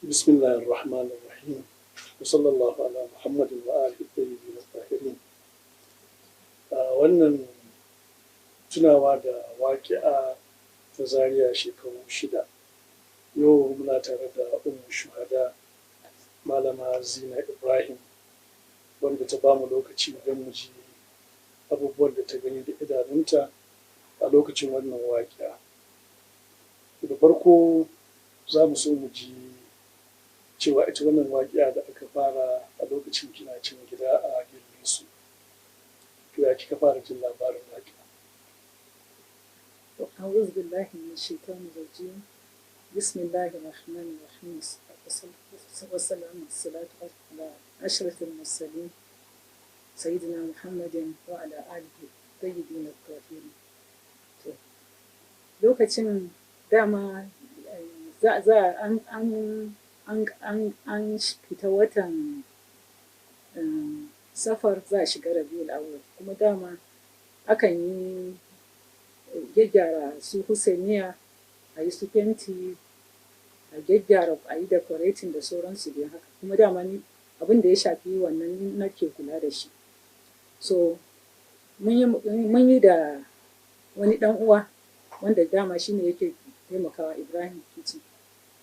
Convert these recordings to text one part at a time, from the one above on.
بسم الله الرحمن الرحيم وصلى الله على محمد وآله الطيبين الطاهرين. Wannan tunawa da waƙi'a ta Zaria shekaru 6 yau muna tare da ummu shuhada malama Zina Ibrahim wanda ta bamu lokaci don mu ji abubuwan da ta gani da idanunta a lokacin wannan waƙi'a. Da farko za mu so mu ji cewa ita wannan waƙi'a da aka fara a lokacin kina cin gida a Gillisu. To ya kika fara jin labarin waƙi'a? أعوذ بالله من الشيطان الرجيم بسم الله الرحمن الرحيم والسلام والصلاة على أشرف المرسلين سيدنا محمد وعلى آله الطيبين الطاهرين. lokacin dama an fita watan safar za a shiga rabiul awwal kuma dama akan yi gyaggyara su husainiya a yi su fenti a gyaggyara a yi decorating da sauransu dai haka kuma dama ni abin da ya shafi wannan nake kula da shi. So mun yi da wani dan uwa wanda dama shine yake taimakawa Ibrahim Kitchen.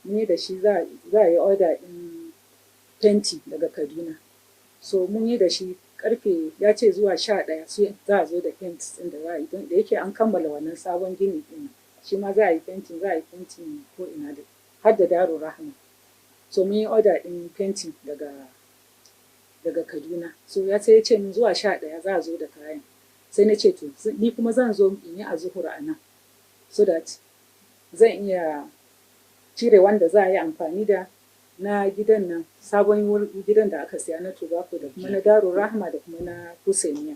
Mun yi da shi za a yi order din fenti daga Kaduna. So mun yi da shi karfe ya ce zuwa 11 sai za a zo da fenti din da za a yi don da yake an kammala wannan sabon gini din shi ma za a yi fentin ko ina da har da Darul Rahma. So mun yi order din fentin daga Kaduna. So ya ce mun zuwa 11 za a zo da kayan. Sai na ce to ni kuma zan zo in yi a zuhur a nan so that zan iya cire wanda za a yi amfani da na gidan nan sabon gidan da aka siya na tobacco da kuma na Darul Rahma da kuma na Husainiya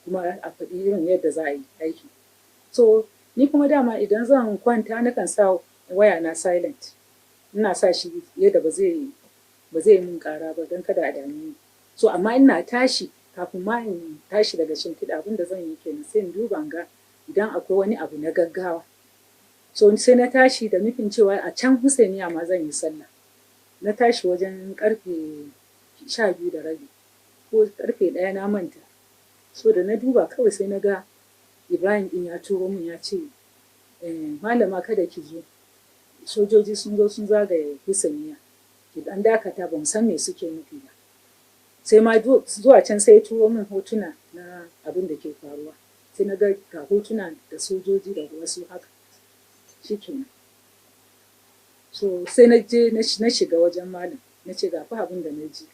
kuma a faɗi irin yadda za a yi aiki. So ni kuma dama idan zan kwanta nakan sa waya na silent, ina sa shi yadda ba zai yi min ƙara ba don kada a dame ni. So amma ina tashi kafin ma in tashi daga shimfiɗa abin da zan yi kenan sai in duba ga idan akwai wani abu na gaggawa. So sai na tashi da nufin cewa a can Husainiya ma zan yi sallah. Na tashi wajen karfe 12:30 ko karfe 1 na manta. So da na duba kawai sai na ga Ibrahim din ya turo min ya ce malama kada ki zo. Sojoji sun zo sun zagaye Husainiya. Ki dan dakata ban san me suke nufi ba. Sai ma zuwa can sai ya turo min hotuna na abin da ke faruwa. Sai na ga hotuna da sojoji da wasu haka. Shikenan. So sai na je na shiga wajen malam na ce ga fa abin da na ji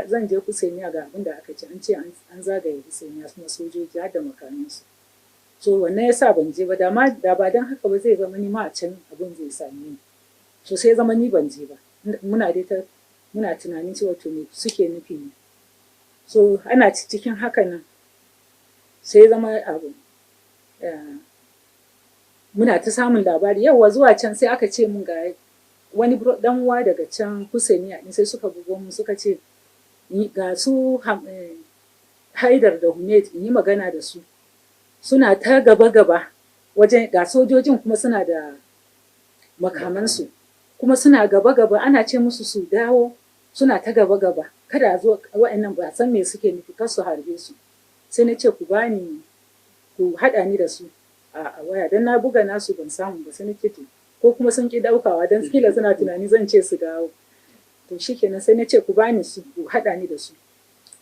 zan je Husainiya ga abin da aka ce an ce an zagaye Husainiya kuma sojoji har da makamansu. So wannan yasa ban je ba da ba don haka ba zai zama ni ma a can abin zai same ni. So sai zama ni ban je ba muna tunanin cewa to me suke nufi ne. So ana cikin haka nan sai zama abu muna ta samun labari yawa zuwa can sai aka ce mun ga wani dan uwa daga can Husainiya din sai suka bugo mu suka ce ga su Haidar da Humaid in yi magana da su suna ta gaba wajen ga sojojin kuma suna da makamansu kuma suna gaba ana ce musu su dawo suna ta gaba kada a zo wa'annan ba san me suke nufi kar su harbe su. Sai na ce ku haɗa ni da su a waya don na buga nasu ban samu ba sai na ce ko kuma sun ki daukawa don kila suna tunani zan ce su dawo. To shikenan sai na ce ku bani su ku haɗa ni da su.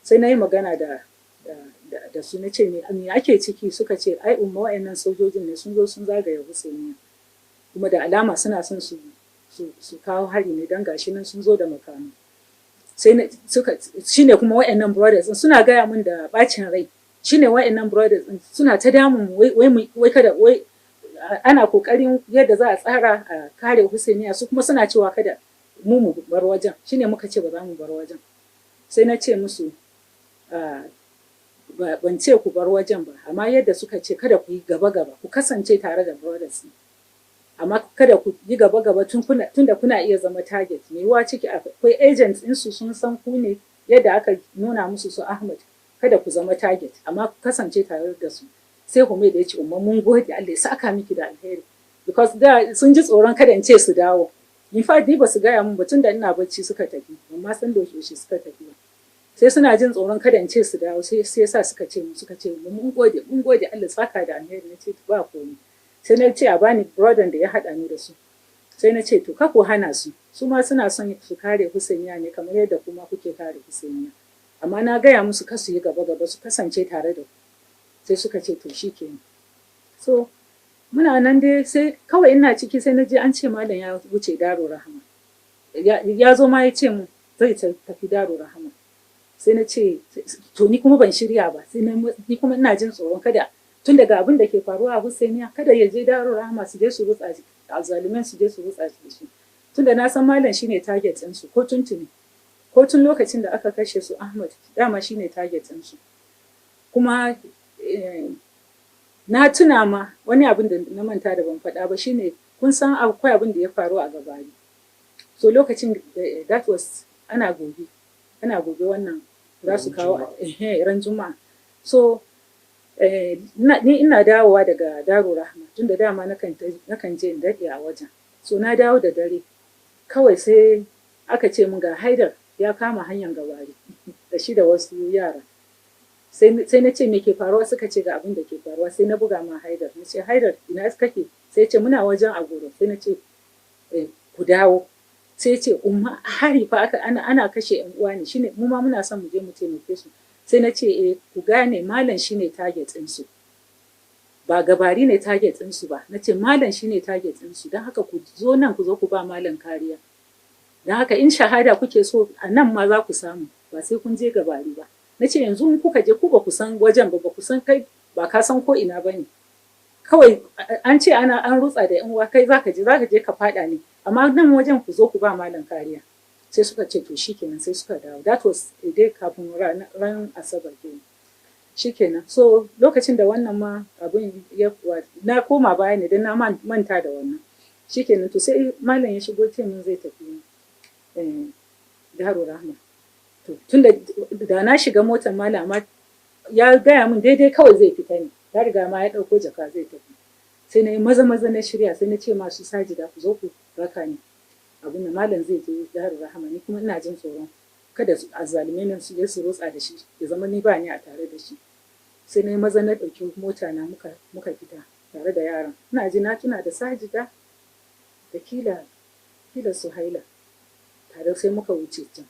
Sai na yi magana da su na ce me ake ciki suka ce ai umma wa'annan sojojin ne sun zo sun zagaye Husainiya kuma da alama suna son su kawo hari ne don gashi nan sun zo da makami. Sai shine kuma wa'annan brothers suna gaya min da bacin rai. Shine wa'annan brothers suna ta damun wai kada ana kokarin yadda za a tsara a kare Husainiya su kuma suna cewa kada mu bar wajen. Shine muka ce ba za mu bar wajen. Sai na ce musu ban ce ku bar wajen ba amma yadda suka ce kada ku yi gaba ku kasance tare da brothers amma kada ku yi gaba tunda kuna iya zama target. Me yiwa ciki akwai agents ɗinsu sun san ku ne yadda aka nuna musu su Ahmad kada ku zama target amma ku kasance tare da su. Sai Humaid ya ce umma mun gode Allah ya saka miki da alheri because da sun ji tsoron kada in ce su dawo in fact ni ba su gaya mun ba tun da ina bacci suka tafi, amma san da yaushe suka tafi ba. Sai suna jin tsoron kada in ce su dawo, sai yasa suka ce mun gode Allah saka da alheri. Na ce ba komai. Sai na ce a bani brother da ya haɗa ni da su. Sai na ce to ka ko hana su ma suna son su kare Husainiya ne kamar yadda kuma kuke kare Husainiya, amma na gaya musu kar su yi gaba su kasance tare da ku. Sai suka ce to shikenan. So muna nan dai, sai kawai ina ciki sai na je an ce malam ya wuce Darul Rahama, ya zo ma ya ce mu zai tafi Darul Rahama. Sai na ce to ni kuma ban shirya ba, sai ni kuma ina jin tsoron kada tun daga abin da ke faruwa a Husainiya kada ya je Darul Rahama su je su rutsa azzaluman su je su rutsa shi, tunda na san malam shine target din su ko tun lokacin da aka kashe su Ahmad dama shine target din su. Kuma na tuna ma wani abin da na manta da ban faɗa ba shine kun san akwai abin da ya faru a Gabari. So lokacin that was ana gobe wannan za su kawo ran Juma'a. So ni ina dawowa daga Darul Rahma tunda dama nakan je in daɗe a wajen. So na dawo da dare kawai sai aka ce min ga Haidar ya kama hanyar Gabari da shi da wasu yara. Sai na ce me ke faruwa, suka ce ga abin da ke faruwa. Sai na buga ma Haidar, na ce Haidar ina kake? Sai ce muna wajen Agoro. Sai na ce ku dawo. Sai ce umma hari fa ana kashe yan uwa ne, shine mu ma muna son mu je mu taimake su. Sai na ce ku gane malam shine target din su, ba Gabari ne target din su ba. Na ce malam shine target din su, don haka ku zo nan ku zo ku ba malam kariya. Don haka in shahada kuke so a nan ma za ku samu, ba sai kun je Gabari ba. Na ce yanzu in kuka je ku ba ku san wajen ba ku san kai ba ka san ko ina bane, kawai an ce an rutsa da yan uwa, kai zaka je ka fada ne, amma nan wajen ku zo ku ba malam kariya. Sai suka ce to shikenan, sai suka dawo. That was a day kafin ran Asabar kenan. Shikenan. So lokacin da wannan ma abin na koma baya ne don na manta da wannan. Shikenan to sai malam ya shigo ce min zai tafi Darul Rahma. To tunda da na shiga motar malam, amma ya gaya min daidai kawai zai fita ne, ya riga ma ya ɗauko jaka zai tafi. Sai na yi maza na shirya, sai na ce masu Sajida ku zo ku raka ni, abin da malam zai je Darul Rahama, ni kuma ina jin tsoron kada azzalume nan su je su rotsa da shi ya zama ni ba ni a tare da shi. Sai na yi maza na ɗauki mota na muka fita tare da yaran. Ina ji na tuna da Sajida da kila Suhaila tare, sai muka wuce can.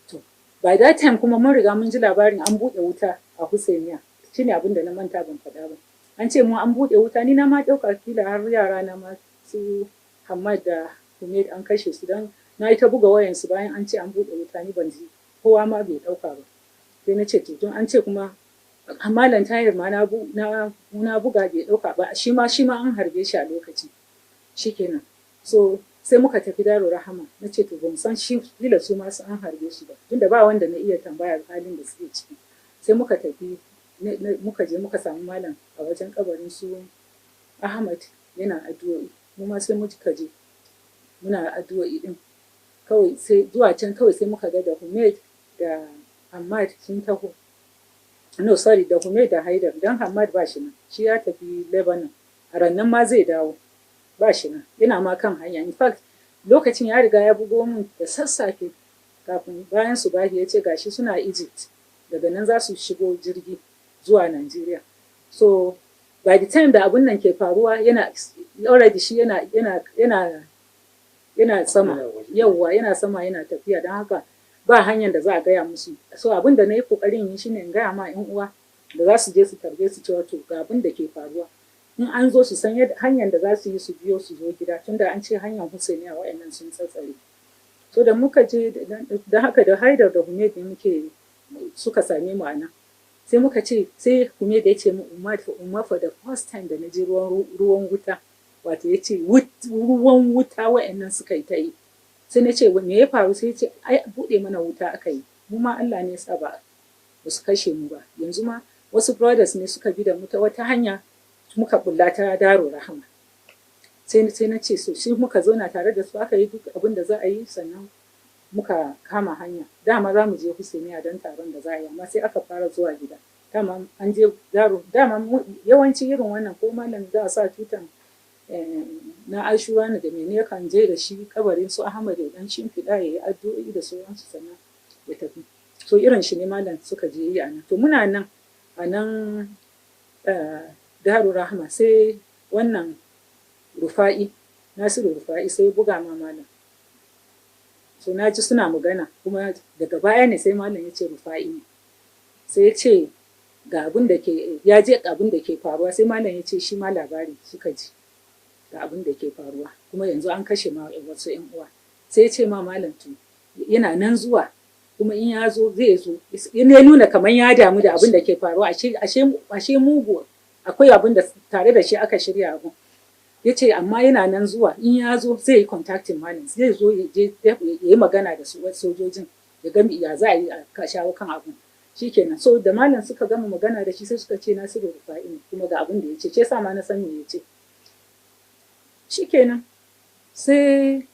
To by that time kuma mun riga mun ji labarin an buɗe wuta a Husainiya, shine abin da na manta ban faɗa ba. An ce mu an buɗe wuta, ni na ma ɗauka kila har yara na ma su Hamad da Humaid an kashe su, don na yi ta buga wayansu bayan an ce an buɗe wuta, ni ban ji kowa ma bai ɗauka ba. Sai na ce to tun an ce kuma Malam Tahir ma na buga bai ɗauka ba, shi ma an harbe shi a lokacin. Shikenan. So sai muka tafi Darul Rahama. Na ce to ban san shi kila su ma an harbe su ba, tunda ba wanda na iya tambayar halin da suke ciki. Sai muka tafi muka je muka samu malam a wajen kabarin su Ahmad yana addu'o'i. Mu ma sai muka je muna addu'o'i din. Kawai sai zuwa can kawai sai muka ga da Humaid da Hamad sun taho. No sorry, da Humaid da Haidar, dan Hamad ba shi nan, shi ya tafi Lebanon. A rannan ma zai dawo, ba shi nan, yana ma kan hanya. In fact lokacin ya riga ya bugo min da sassafe kafin bayan su bahi ya ce gashi suna Egypt, daga nan za su shigo jirgi zuwa Najeriya. So by the time da abun nan ke faruwa yana already shi yana sama, yawwa yana sama yana tafiya, don haka ba hanyar da za a gaya musu. So abin da na yi kokarin yi shine in gaya ma yan uwa da za su je su tarbe su cewa to ga abin da ke faruwa, in an zo su san hanyar da za su yi su biyo su zo gida, tunda an ce hanyar Husainiya wa'annan sun tsatsare. So da muka je da haka da Haidar da Humaid ne suka same mu a nan. Sai muka ce, sai Humaid ya ce mu umma for the first time da na je ruwan wuta, wato ya ce ruwan wuta wa'annan suka yi ta yi. Sai na ce me ya faru? Sai ya ce ai buɗe mana wuta aka yi, mu ma Allah ne ya sa ba su kashe mu ba. Yanzu ma wasu brothers ne suka bi da mu ta wata hanya muka bulla ta Darul Rahama. Sai na ce so shi muka zauna tare da su, aka yi duk abin da za a yi, sannan muka kama hanya. Dama za mu je Husainiya don taron da za a yi, amma sai aka fara zuwa gida. Dama an je dama yawanci irin wannan ko malam za a sa tutan na ashura da mene kan je da shi kabarin su Ahmad ya dan shimfiɗa ya yi addu'o'i da sauransu sannan ya tafi. So irin shi ne malam suka je yi a nan. To muna nan a nan Darul Rahma sai wannan Rufa'i, Nasiru Rufa'i sai buga ma malam. So na ji suna magana kuma daga baya ne sai malam ya ce Rufa'i ne. Sai ya ce ga abin da ke ya je abin da ke faruwa, sai malam ya ce shi ma labari suka ji ga abin da ke faruwa kuma yanzu an kashe ma wasu ƴan uwa. Sai ya ce ma malam to yana nan zuwa kuma in ya zo zai zo, ya nuna kamar ya damu da abin da ke faruwa, ashe mugu akwai abin da tare da shi aka shirya abin. Ya ce amma yana nan zuwa, in ya zo zai yi contacting malam, zai zo ya yi magana da su wasu sojojin ya ga ya za a yi a shawo kan abin. Shikenan, so da malam suka gama magana da shi sai suka ce Nasiru Rufa'i ne kuma ga abin da ya ce sa ma na san me ya ce. Shikenan sai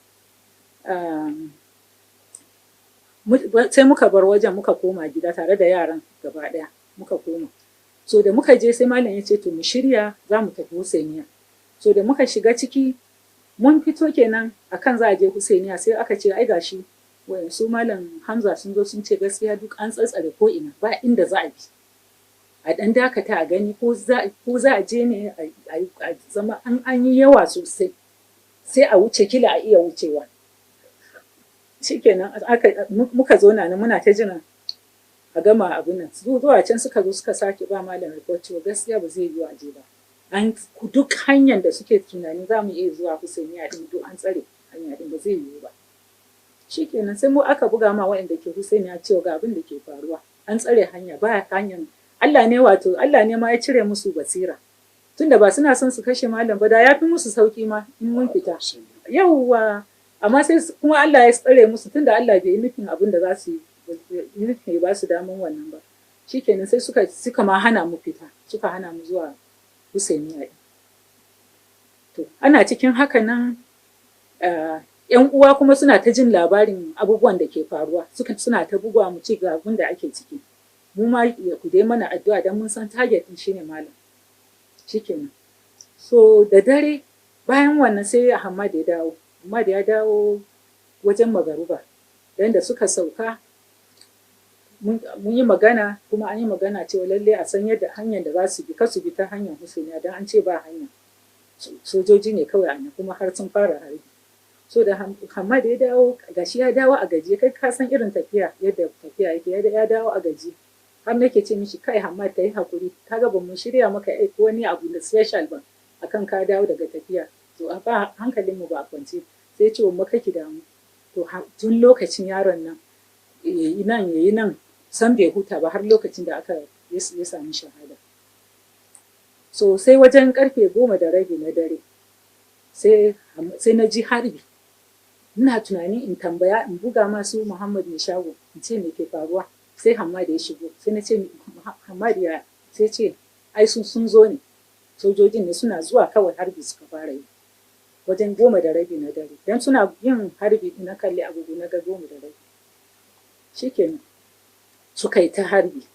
sai muka bar wajen muka koma gida tare da yaran gaba ɗaya muka koma. So da muka je sai malam ya ce to mu shirya za mu tafi Husainiya. So da muka shiga ciki mun fito kenan akan za a je Husainiya sai aka ce ai gashi su malam Hamza sun zo sun ce gaskiya duk an tsatsare ko ina ba inda za a bi. A ɗan dakata a gani ko za a je ne a zama an yi yawa sosai sai a wuce kila a iya wucewa. Shikenan muka zo na muna ta jiran a gama abin nan. Zuwa can suka zo suka sake ba malam report cewa gaskiya ba zai yi waje ba. Duk hanyar da suke tunani za mu iya zuwa Husainiya din duk an tsare hanya din ba zai yiwu ba. Shikenan sai mu aka buga ma waɗanda ke Husainiya cewa ga abin da ke faruwa. An tsare hanya ba hanyar Allah ne ma ya cire musu basira. Tunda ba suna son su kashe malam ba da ya fi musu sauki ma in mun fita. Yawwa amma sai kuma Allah ya tsare musu tunda Allah bai yi nufin abin da za su yi nufin ba su daman wannan ba. Shikenan sai suka ma hana mu fita, suka hana mu zuwa Husainiya. To ana cikin haka nan ƴan uwa kuma suna ta jin labarin abubuwan da ke faruwa, suna ta bugawa mu ci ga abin da ake ciki. Mu ma ku dai mana addu'a dan mun san target din shine malam. Shikenan. So da dare bayan wannan sai Ahmad ya dawo. Ahmad ya dawo wajen magaruba. Dan da suka sauka mun yi magana kuma an yi magana cewa lalle a san yadda hanyar da za su bi, kasu bi ta hanyar Husainiya dan an ce ba hanya. Sojoji ne kawai a kuma har sun fara harbi. So da Ahmad ya dawo gashi ya dawo a gaji, kai ka san irin tafiya yadda tafiya yake, ya dawo a gaji. Har nake ce mishi kai Ahmad ta yi hakuri, kaga ba mu shirya maka aiko wani abu da special ba akan ka dawo daga tafiya. To a ba hankalin mu ba a kwance, sai ce wa maka ki damu. To tun lokacin yaron nan yayi nan san bai huta ba har lokacin da ya sami shahada. So sai wajen karfe 10:30 na dare sai na ji harbi. Ina tunani in tambaya in buga masu Muhammad mai shago in ce me ke faruwa. Sai Hamad ya shigo sai na ce Hamad ya sai ce ai sun zo ne, sojojin ne suna zuwa kawai harbi suka fara yi wajen 10:30 na dare, dan suna yin harbi na kalli agogo na ga 10:30. Shikenan suka yi ta harbi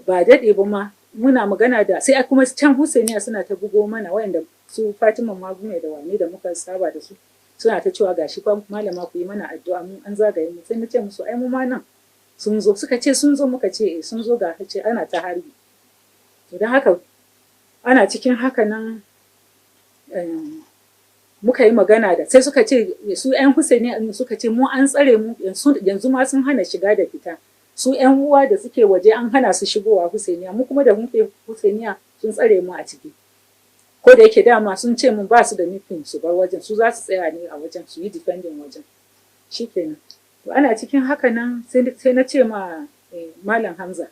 ba daɗe ba ma muna magana da sai kuma can Husainiya suna ta bugo mana wayanda su Fatima Magume da wane da muka saba da su suna ta cewa gashi fa malama ku yi mana addu'a mun an zagaye mu. Sai na ce musu ai mu ma nan sun zo, suka ce sun zo, muka ce sun zo ga ce ana ta harbi. To dan haka ana cikin haka nan muka yi magana da sai suka ce su ƴan Husainiya suka ce mu an tsare mu yanzu ma sun hana shiga da fita. Su ƴan uwa da suke waje an hana su shigowa Husainiya, mu kuma da muke Husainiya sun tsare mu a ciki. Ko da yake dama sun ce mun ba su da nufin su bar wajen, su za su tsaya ne a wajen su yi defending wajen. Shikenan. To ana cikin haka nan sai na ce ma Malam Hamza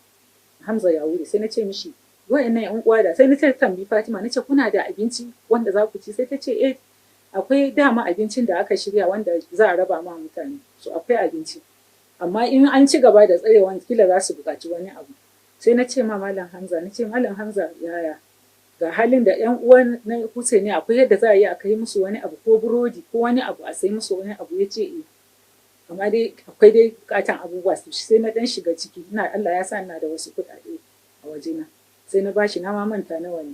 ya wuri, sai na ce mishi wayannan ƴan uwa da sai na ce tambi Fatima na ce kuna da abinci wanda za ku ci, sai ta ce akwai dama abincin da aka shirya wanda za a raba ma mutane, so akwai abinci. Amma in an ci gaba da tsarewa kila za su buƙaci wani abu. Sai na ce ma Malam Hamza yaya ga halin da ƴan uwan na Husaini akwai yadda za a yi a kai musu wani abu ko burodi ko wani abu a sai musu wani abu. Ya ce amma dai akwai dai bukatan abubuwa su. Sai na dan shiga ciki, Allah ya sa ina da wasu kuɗaɗe a wajena, sai na bashi na ma manta nawa ne.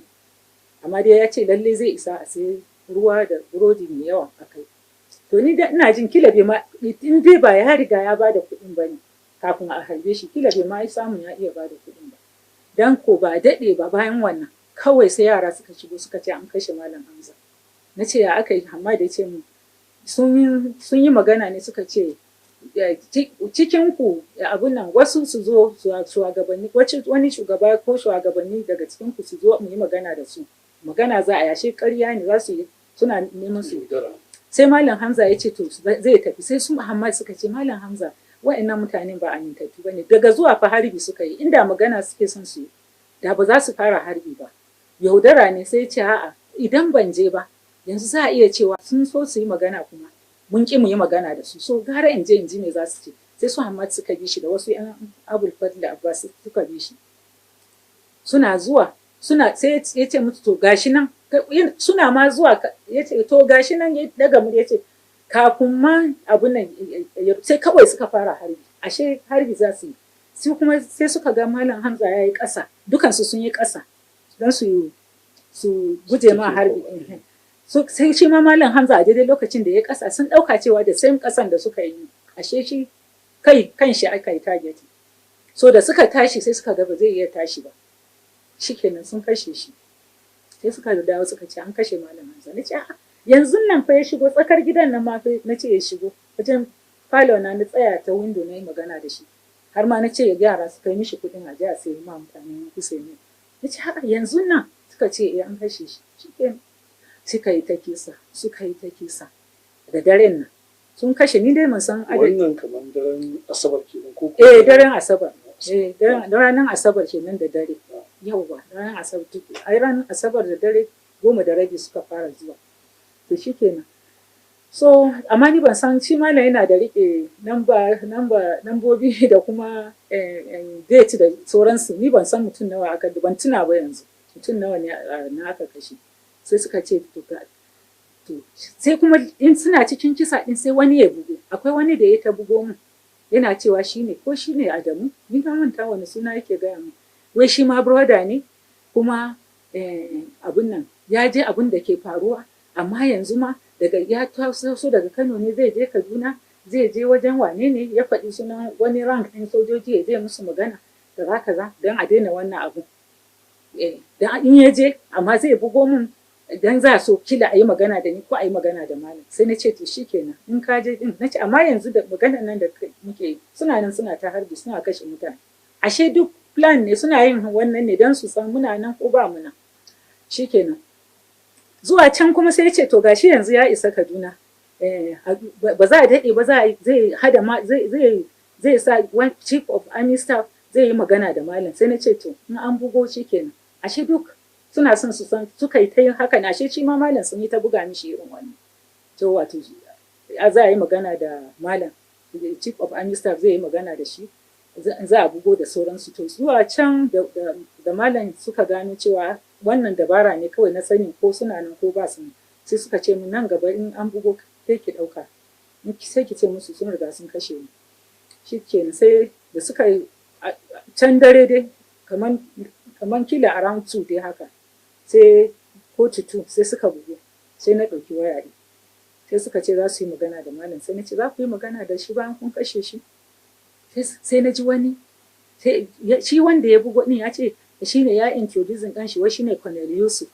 amma dai ya ce lalle zai isa a sai ruwa da burodi mai yawa a kai. To ni da ina jin kila bai ma, in dai ba ya riga ya bada kuɗin ba ne kafin a harbe shi, kila bai ma samu ya iya bada kuɗin ba. Dan ko ba daɗe ba bayan wannan kawai sai yara suka shigo suka ce an kashe Malam Hamza. Na ce ya aka yi? Hamad ya ce mu sun yi magana ne, suka ce cikin ku abun nan wasu su zo shugabanni, wani shugaba ko shugabanni daga cikin ku su zo mu yi magana da su, magana za a yashe ƙarya ne za su yi, suna neman su. Sai Malam Hamza ya ce to zai tafi, sai su Muhammad suka ce Malam Hamza wa'annan mutanen ba amintattu bane, daga zuwa fa harbi suka yi, inda magana suke son su yi da ba za su fara harbi ba, yaudara ne. Sai ce a'a idan ban je ba yanzu za a iya cewa sun so su yi magana kuma mun ki mu yi magana da su, so gara in je in ji me za su ce. Sai su Muhammad suka bi shi da wasu yan Abul Fadl da Abbas suka bi shi, suna zuwa sai ya ce musu to gashi nan, suna ma zuwa ya ce to gashi nan, ya daga mu ya ce kafin ma abun nan sai kawai suka fara harbi, ashe harbi za su yi. Su kuma sai suka ga Malam Hamza ya yi ƙasa, dukansu sun yi ƙasa don su guje ma harbi. Sai shi ma Malam Hamza a daidai lokacin da ya ƙasa sun ɗauka cewa da same ƙasan da suka yi, ashe shi kan shi aka yi target. So da suka tashi sai suka ga ba zai iya tashi ba, shikenan sun kashe shi. Sai suka dawo suka ce an kashe Malam Hamza. Na ce yanzu nan fa ya shigo tsakar gidan nan ma, na ce ya shigo wajen falo na tsaya ta window na yi magana da shi, har ma na ce ya gyara su kai mishi kuɗin a jiya sai ma mutanen Husaini. Na ce yanzu nan, suka ce an kashe shi. Shikenan suka yi ta kisa da daren nan sun kashe, ni dai mun san adadi. Wannan kamar daren Asabar kenan ko? Daren Asabar. Ranar Asabar kenan da dare. Yauwa ranar Asabar, ranar Asabar da dare 10:30 suka fara zuwa. To shikenan. So amma ni ban san shi Malam yana da rike nambobi da kuma date da sauransu, ni ban san mutum nawa aka, ban tuna ba yanzu mutum nawa ne na aka kashe. Sai suka ce to sai kuma in suna cikin kisa din sai wani ya bugo, akwai wani da ya ta bugo min yana cewa shine Adamu, ni na manta wani suna yake gaya min, wai shi ma brother ne kuma abun nan ya je abun da ke faruwa, amma yanzu ma ya taso daga Kano ne zai je Kaduna, zai je wajen wane ne ya faɗi sunan wani rank ɗin sojoji ya je musu magana da kaza don a daina wannan abu. Dan in ya je amma zai bugo min dan za so kila a yi magana da ni ko a yi magana da Malam. Sai na ce to shikenan in ka je din, na ce amma yanzu da maganar nan da muke yi suna nan suna ta harbi suna kashe mutane, ashe duk plan ne, suna yin wannan ne don su san muna nan ko ba mu nan. Shikenan zuwa can kuma sai ya ce to gashi yanzu ya isa Kaduna, ba za a daɗe ba zai sa chief of army staff zai yi magana da Malam. Sai na ce to in an bugo shikenan, ashe duk suna son su san, suka yi ta yin haka na, ashe shi ma Malam sun yi ta buga mishi irin wannan. To wato za a yi magana da Malam, chief of army staff zai yi magana da shi, za a bugo da sauransu. To zuwa can da Malam suka gano cewa wannan dabara ne kawai na sanin ko suna nan ko ba su nan, sai suka ce mu nan gaba in an bugo sai ki ɗauka, sai ki ce musu sun riga sun kashe ni. Shikenan sai da suka yi can dare dai kaman kila around 2 dai haka, sai ko 2 sai suka bugo, sai na ɗauki waya ɗin, sai suka ce za su yi magana da Malam. Sai na ce za ku yi magana da shi bayan kun kashe shi? Sai na ji wani, shi wanda ya bugo ɗin ya ce shi ne ya introducing ɗan shi, wai shi ne Colonel Yusuf,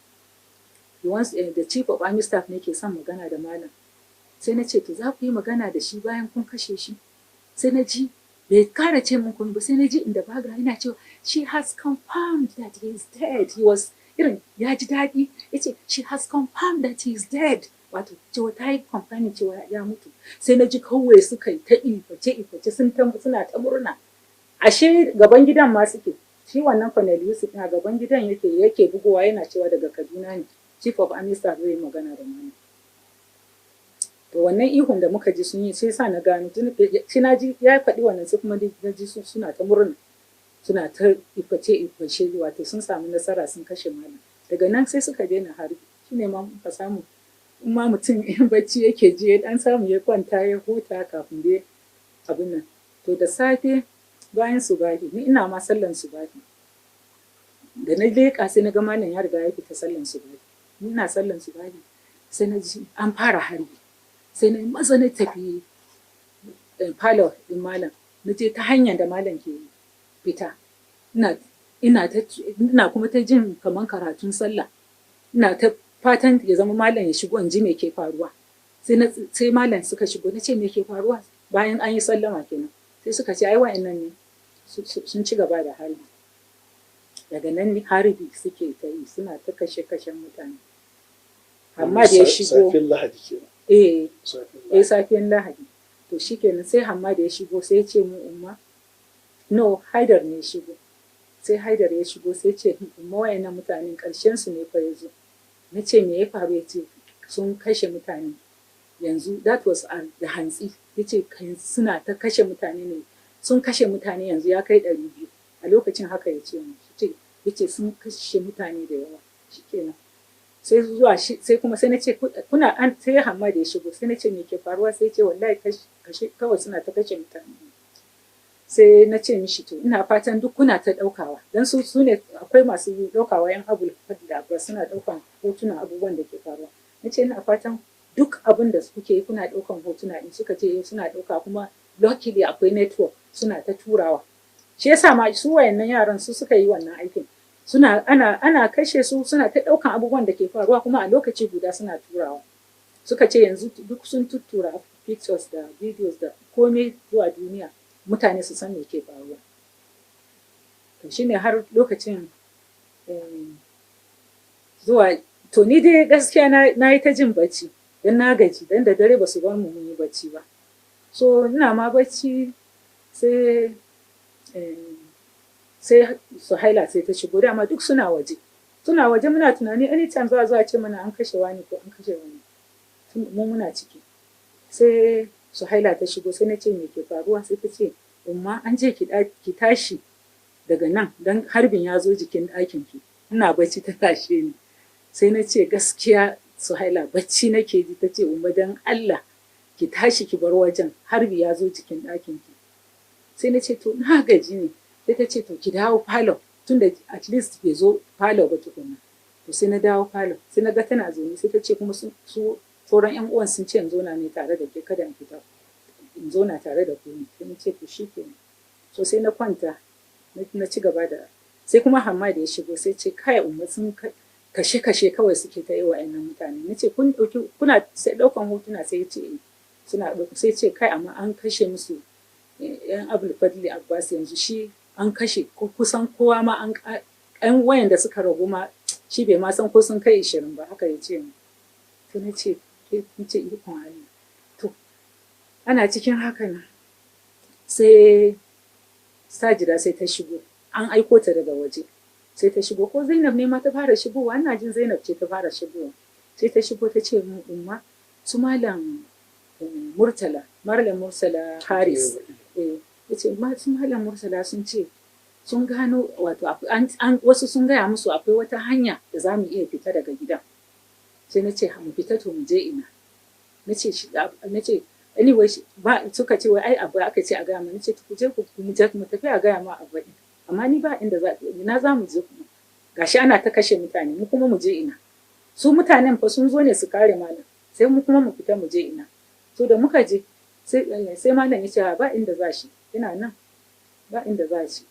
the chief of army staff ne ke son magana da Malam. Sai na ce to za ku yi magana da shi bayan kun kashe shi? Sai na ji bai kara ce min kun ba, sai na ji inda baga yana cewa she has confirmed that he is dead. He was irin ya ji daɗi, ya ce she has confirmed that he is dead, wato cewa ta yi confirming cewa ya mutu. Sai na ji kawai suka yi ta iface suna ta murna, ashe gaban gidan ma suke. Shi wannan Colonel Yusuf na gaban gidan yake bugowa yana cewa daga Kaduna ne chief of army staff zai magana da Malam. To wannan ihun da muka ji sun yi sai sa na gano, shi na ji ya faɗi wannan, sai kuma na ji suna ta murna, suna ta iface wato sun samu nasara sun kashe Malam. Daga nan sai suka daina harbi. Shi ne ma muka samu in ma mutum in bacci yake ji ya dan samu ya kwanta ya huta kafin dai abin nan. To da safe bayan subahi, ni ina ma sallan subahi, da na leƙa sai na ga Malam ya riga ya fita sallan subahi. ina sallan su bayi sai na ji an fara harbi sai na maza na tafi falo din malam na je ta hanyar da malam ke fita ina kuma ta jin kaman karatun sallah ina ta fatan ya zama malam ya shigo in ji me ke faruwa sai malam suka shigo na ce me ke faruwa bayan an yi sallama kenan sai suka ce ai wa'annan ne sun ci gaba da harbi daga nan harbi suke ta yi suna ta kashe-kashen mutane Hammad ya shigo safiyar lahadi kenan safiyar lahadi to shikenan sai Hammad ya shigo sai ya ce mu umma no Haidar ne ya shigo sai Haidar ya shigo sai ce umma wayannan mutanen karshen su ne fa yazo na ce me ya faru ya ce sun kashe mutane yanzu that was da hantsi ya ce suna ta kashe mutane ne sun kashe mutane yanzu ya kai 200 a lokacin haka ya ce mu ya ce sun kashe mutane da yawa shikenan sai kuma sai na ce kuna an sai Hammad ya shigo sai na ce me ke faruwa sai ce wallahi kashe kawai suna ta kashe mutane sai na ce mishi to ina fatan duk kuna ta daukawa dan su ne akwai masu daukawa yan abul da ba suna daukan hotunan abubuwan da ke faruwa na ce ina fatan duk abin da kuke yi kuna daukan hotuna in suka ce suna dauka kuma luckily akwai network suna ta turawa shi yasa ma su wayannan yaran su suka yi wannan aikin suna ana kashe su suna ta daukan abubuwan da ke faruwa kuma a lokaci guda suna turawa suka ce yanzu duk sun tuttura pictures da videos da komai zuwa duniya mutane su san me ke faruwa to shine har lokacin zuwa to ni dai gaskiya na yi ta jin bacci dan na gaji dan da dare ba su bar mu mun yi bacci ba so ina ma bacci sai Suhaila sai ta shigo dama duk suna waje muna tunani anytime za a zo a ce mana an kashe wani ko an kashe wani mu muna ciki sai Suhaila ta shigo sai na ce me ke faruwa sai ta ce umma an je ki tashi daga nan dan harbin ya zo jikin ɗakin ki ina bacci ta tashe ni sai na ce gaskiya Suhaila bacci nake ji ta ce umma dan Allah ki tashi ki bar wajen harbi ya zo jikin ɗakin ki sai na ce to na gaji ne sai ta ce to ki dawo falo tunda at least bai zo falo ba tukunna to sai na dawo falo sai na ga tana zaune sai ta ce kuma su sauran yan uwan sun ce in zauna ne tare da ke kada in fita in zauna tare da ku sai na ce to shikenan so sai na kwanta na ci gaba da sai kuma Hammad ya shigo sai ce kai umma sun kashe kawai suke ta yi wa ƴannan mutane nace kuna sai daukan hotuna sai ce suna dauka sai ce kai amma an kashe musu yan Abdul Fadli Abbas yanzu shi an kashe kusan kowa ma an wayan da suka ragu ma shi bai ma san ko sun kai 20 ba haka ya ce mu to nace ikon Allah to ana cikin hakan sai Sajida sai ta shigo an aiko ta daga waje sai ta shigo ko Zainab ne ma ta fara shigowa ina jin Zainab ce ta fara shigowa sai ta shigo ta ce mu umma su malam Murtala Haris yace su malam Murtala sun ce sun gano wato wasu sun gaya musu akwai wata hanya da za mu iya fita daga gidan sai na ce mu fita to mu je ina na ce anyway ba suka ce wai ai abu aka ce a gaya mu nace ku je mu tafi a gaya ma abu amma ni ba inda za mu je kuma gashi ana ta kashe mutane mu kuma mu je ina su mutanen fa sun zo ne su kare malam sai mu kuma mu fita mu je ina so da muka je sai malam ya ce ba inda za shi yana nan ba inda za shi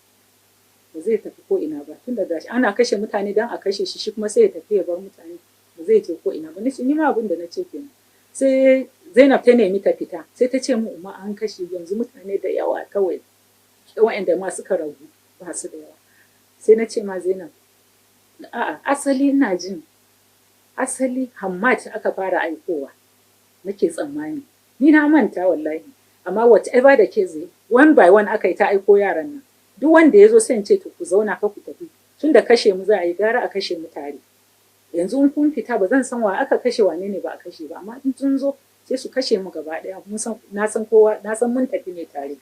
ba zai tafi ko ina ba tunda gashi ana kashe mutane dan a kashe shi kuma sai ya tafi ya bar mutane ba zai je ko ina ba nace ni ma abin da nace kenan sai Zainab ta nemi ta fita sai ta ce mu umma an kashe yanzu mutane da yawa kawai waɗanda ma suka ragu ba su da yawa sai na ce ma Zainab a'a asali Hammad aka fara aikowa nake tsammani ni na manta wallahi amma whatever da ke zai one by one aka yi ta aiko yaran nan duk wanda ya zo sai in ce to ku zauna ka ku tafi tun da kashe mu za a yi gara a kashe mu tare yanzu in kun fita ba zan san wa aka kashe wane ne ba a kashe ba amma in sun zo sai su kashe mu gaba daya na san kowa na san mun tafi ne tare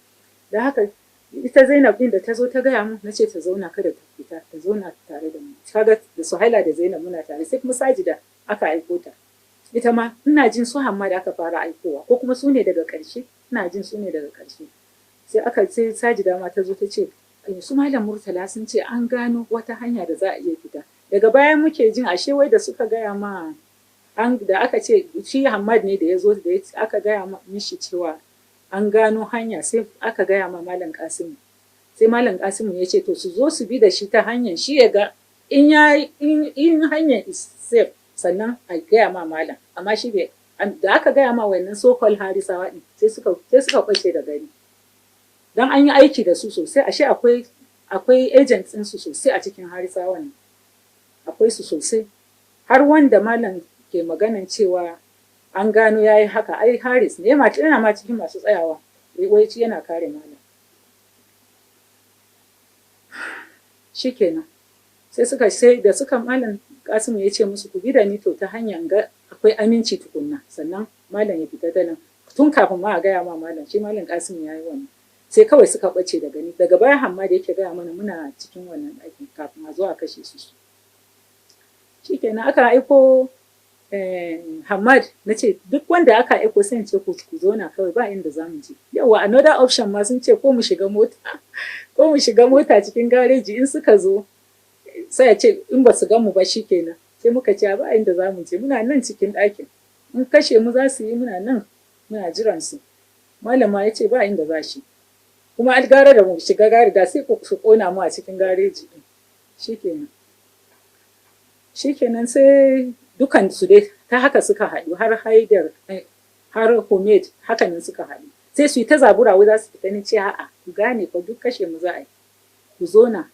da haka ita Zainab din da ta zo ta gaya mu nace ta zauna kada ta fita ta zauna tare da mu kaga da Suhaila da Zainab muna tare sai kuma Sajida aka aiko ta ita ma ina jin su Hammad aka fara aikowa ko kuma su ne daga ƙarshe ina jin su ne daga ƙarshe sai Sajida ma ta zo ta ce su malam Murtala sun ce an gano wata hanya da za a iya fita daga baya muke jin ashe wai da suka gaya ma da aka ce shi Hamad ne da ya zo da aka gaya mishi cewa an gano hanya, sai aka gaya ma Malam Kasimu, sai Malam Kasimu ya ce to su zo su bi da shi ta hanyar shi ya ga in hanyar is safe sannan a gaya ma Malam, amma shi bai, da aka gaya ma wannan so-called Harisawa din sai suka ɓace da gari, don an yi aiki da su sosai, ashe akwai agents ɗinsu sosai a cikin Harisawa ne, akwai su sosai, har wanda Malam ke maganan cewa an gano ya yi haka, ai Haris ne yana ma cikin masu tsayawa wai yana kare Malam. Shikenan sai da suka Malam Kasimu ya ce musu ku bi da ni to ta hanyar ga akwai aminci tukunna sannan Malam ya fita da nan, tun kafin ma a gaya ma Malam, shi Malam Kasimu ya yi wannan, sai kawai suka ɓace da gani. Daga baya Hamma da yake gaya mana muna cikin wannan ɗakin kafin a zo a kashe su. Shikenan aka aiko Hamad, na ce duk wanda aka aiko sai ce ku zo na kawai ba inda za mu je. Yawa another option ma sun ce ko mu shiga mota cikin gareji, in suka zo sai a ce in ba su gan mu ba shikenan. Sai muka ce ba inda za mu je, muna nan cikin ɗakin, in kashe mu za su yi, muna nan muna jiran su. Malama ya ce ba inda za shi, kuma an gara da mu shiga gari da sai su kona mu a cikin gareji din. Shikenan sai dukan su dai ta haka suka haɗu, har Haidar har Humaid hakanan suka haɗu, sai su yi ta zabura wai za su fita, ni ce a'a ku gane fa duk kashe mu za a yi, ku zo na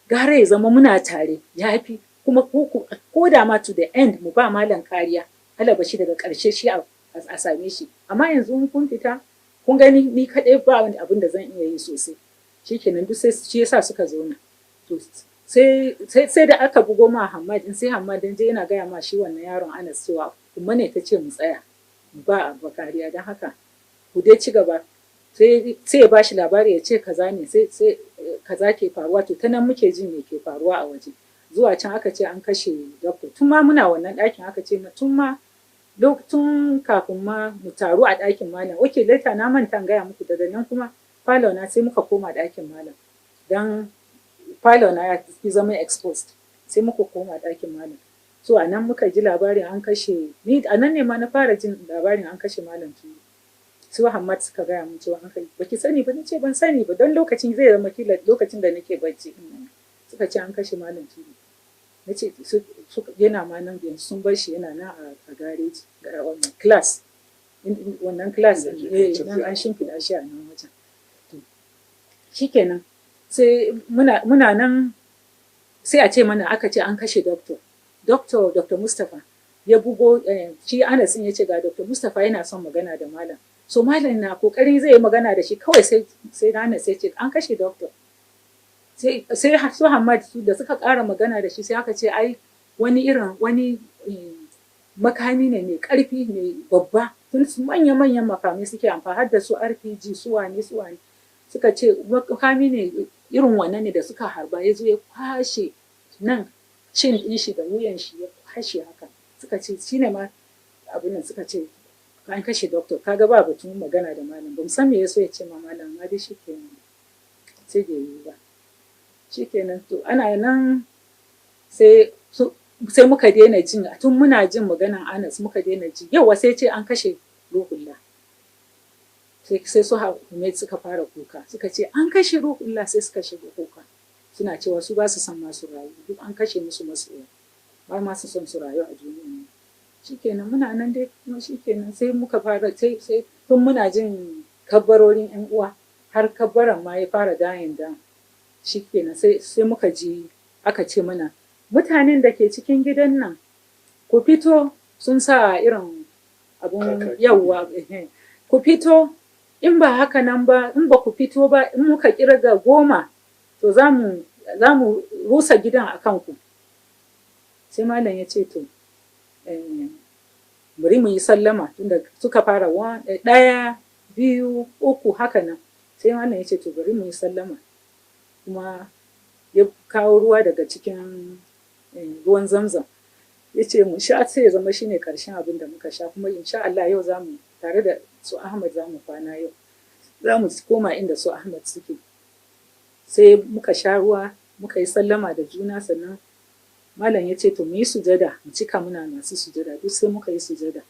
gara ya zama muna tare ya fi, kuma ko da ma to the end mu ba Malam kariya, alabashi daga ƙarshe shi a same shi, amma yanzu kun fita kun gani ni kaɗai ba wani abin da zan iya yi sosai. Shikenan duk sai shi yasa suka zo na to sai da aka bugo ma Hamad din, sai Hamad din je yana gaya ma shi wannan yaron Anas cewa kuma ne ta ce mu tsaya ba kariya, don haka ku dai ci gaba, sai ya bashi labari ya ce kaza ne, sai kaza ke faruwa, to ta nan muke jin me ke faruwa a waje. Zuwa can aka ce an kashe doctor, tun ma muna wannan ɗakin aka ce tun kafin ma mu taru a ɗakin Malam. Oke later na manta gaya muku, daga nan kuma falo na sai muka koma ɗakin Malam, don falo na ya fi zama exposed, sai muka koma ɗakin Malam. So a nan muka ji labarin an kashe, ni a nan ne ma na fara jin labarin an kashe Malam Tuni. Su Hamad suka gaya mun cewa an kai, baki sani ba? Nace ban sani ba, don lokacin zai zama kila lokacin da nake bacci. Suka ce an kashe Malam Tuni. Nace yana ma nan yanzu sun bar shi yana nan a gareji ga wannan class, wannan class nan an shimfiɗa shi a nan wajen. Shikenan sai muna nan, sai a ce mana aka ce an kashe Dr. Mustapha ya bugo, shi Anas ya ce ga Dr. Mustapha yana son magana da Malam. So Malam na kokarin zai yi magana da shi, kawai sai Anas ya ce an kashe doctor. Sai su Hamad da suka ƙara magana da shi, sai aka ce ai wani makami ne mai ƙarfi mai babba, tun manya-manyan makamai suke amfani, har da su RPG su wane suka ce makami ne irin wannan ne da suka harba, ya zo ya kwashe nan cin ɗin shi da wuyan shi ya kwashe haka. Suka ce shine ma abin nan, suka ce an kashe doctor. Kaga ba batun magana da Malam, ban san me yaso ya ce ma Malam, amma dai shikenan sai bai yi ba. Shikenan to ana nan sai muka daina jin, tun muna jin maganan Anas muka daina ji. Yawa sai ce an kashe Ruhullah, sai su Humaid suka fara kuka, suka ce an kashe Ruhullah, sai suka shiga kuka suna cewa su ba su san masu rayu, duk an kashe musu masoya, ba ma su son su rayu a duniya. Shikenan muna nan dai kuma shikenan sai muka fara sai tun muna jin kabbarorin yan uwa, har kabbaran ma ya fara dayin da. Shikenan sai muka ji aka ce mana mutanen da ke cikin gidan nan ku fito, sun sa irin abun yawwa, ku fito, in ba haka nan ba, in ba ku fito ba, in muka kirga 10 to za mu rusa gidan a kanku. Sai Malam ya ce to bari mu yi sallama, tunda suka fara 1 2 3 haka nan. Sai Malam ya ce to bari mu yi sallama, kuma ya kawo ruwa daga cikin ruwan Zamzam, ya ce mu sha, sai ya zama shine karshen abin da muka sha, kuma insha Allah yau zamu tare da su Ahmad zamu kwana, yau zamu koma inda su Ahmad suke. Sai muka sha ruwa, muka yi sallama da juna, sannan malam ya ce to mu yi sujada, mu cika muna masu sujada, duk sai muka yi sujada.